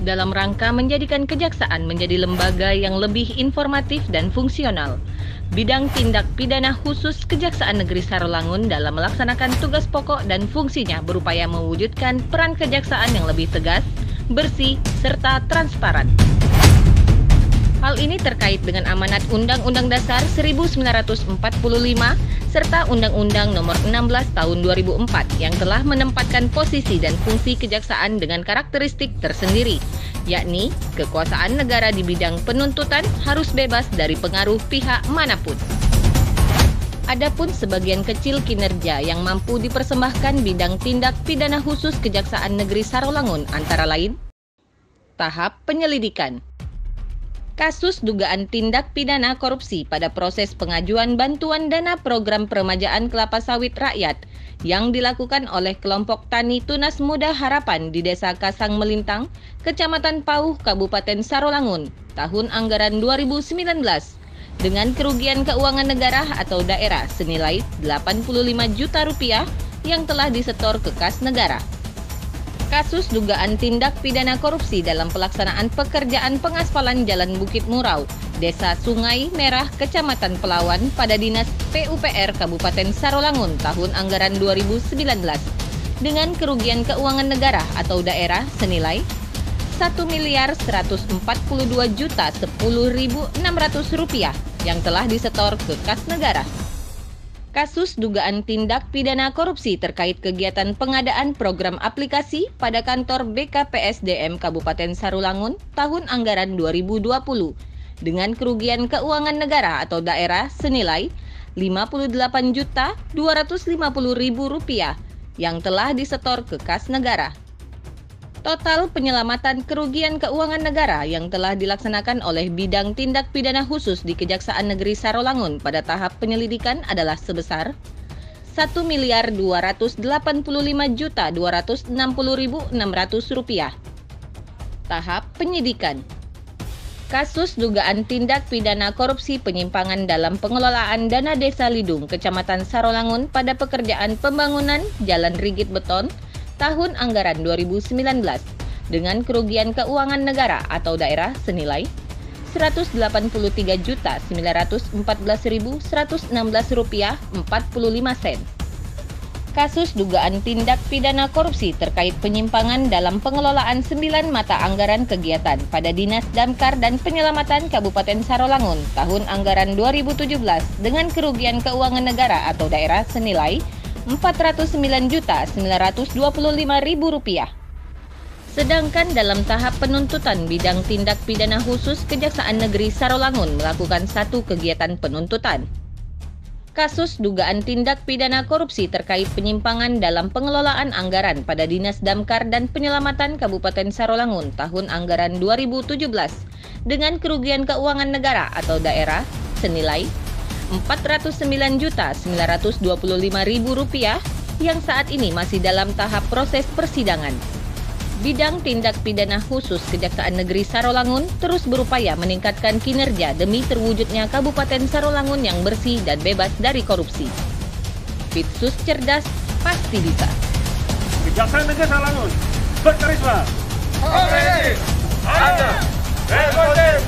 dalam rangka menjadikan kejaksaan menjadi lembaga yang lebih informatif dan fungsional. Bidang Tindak Pidana Khusus Kejaksaan Negeri Sarolangun dalam melaksanakan tugas pokok dan fungsinya berupaya mewujudkan peran kejaksaan yang lebih tegas, bersih, serta transparan. Hal ini terkait dengan amanat Undang-Undang Dasar 1945 serta Undang-Undang Nomor 16 Tahun 2004 yang telah menempatkan posisi dan fungsi kejaksaan dengan karakteristik tersendiri, yakni kekuasaan negara di bidang penuntutan harus bebas dari pengaruh pihak manapun. Adapun sebagian kecil kinerja yang mampu dipersembahkan bidang tindak pidana khusus Kejaksaan Negeri Sarolangun antara lain: tahap penyelidikan. Kasus dugaan tindak pidana korupsi pada proses pengajuan bantuan dana program peremajaan kelapa sawit rakyat yang dilakukan oleh kelompok Tani Tunas Muda Harapan di Desa Kasang Melintang, Kecamatan Pauh, Kabupaten Sarolangun, tahun anggaran 2019, dengan kerugian keuangan negara atau daerah senilai 85 juta rupiah yang telah disetor ke kas negara. Kasus dugaan tindak pidana korupsi dalam pelaksanaan pekerjaan pengaspalan Jalan Bukit Murau, Desa Sungai Merah, Kecamatan Pelawan pada Dinas PUPR Kabupaten Sarolangun tahun anggaran 2019 dengan kerugian keuangan negara atau daerah senilai Rp1.142.10.600 yang telah disetor ke kas negara. Kasus dugaan tindak pidana korupsi terkait kegiatan pengadaan program aplikasi pada kantor BKPSDM Kabupaten Sarolangun tahun anggaran 2020 dengan kerugian keuangan negara atau daerah senilai Rp58.250.000 yang telah disetor ke kas negara. Total penyelamatan kerugian keuangan negara yang telah dilaksanakan oleh Bidang Tindak Pidana Khusus di Kejaksaan Negeri Sarolangun pada tahap penyelidikan adalah sebesar Rp1.285.260.600. Tahap penyidikan. Kasus dugaan tindak pidana korupsi penyimpangan dalam pengelolaan dana Desa Lidung, Kecamatan Sarolangun pada pekerjaan pembangunan Jalan Rigid Beton tahun anggaran 2019 dengan kerugian keuangan negara atau daerah senilai Rp183.914.116.45. Kasus dugaan tindak pidana korupsi terkait penyimpangan dalam pengelolaan 9 mata anggaran kegiatan pada Dinas Damkar dan Penyelamatan Kabupaten Sarolangun tahun anggaran 2017 dengan kerugian keuangan negara atau daerah senilai Rp409.925.000. Sedangkan dalam tahap penuntutan bidang tindak pidana khusus Kejaksaan Negeri Sarolangun melakukan satu kegiatan penuntutan. Kasus dugaan tindak pidana korupsi terkait penyimpangan dalam pengelolaan anggaran pada Dinas Damkar dan Penyelamatan Kabupaten Sarolangun tahun anggaran 2017 dengan kerugian keuangan negara atau daerah senilai Rp49.925.000 yang saat ini masih dalam tahap proses persidangan. Bidang Tindak Pidana Khusus Kejaksaan Negeri Sarolangun terus berupaya meningkatkan kinerja demi terwujudnya Kabupaten Sarolangun yang bersih dan bebas dari korupsi. Pitsus cerdas, pasti bisa. Kejaksaan Negeri Sarolangun berkarisma, komprehensif, adil, responsif,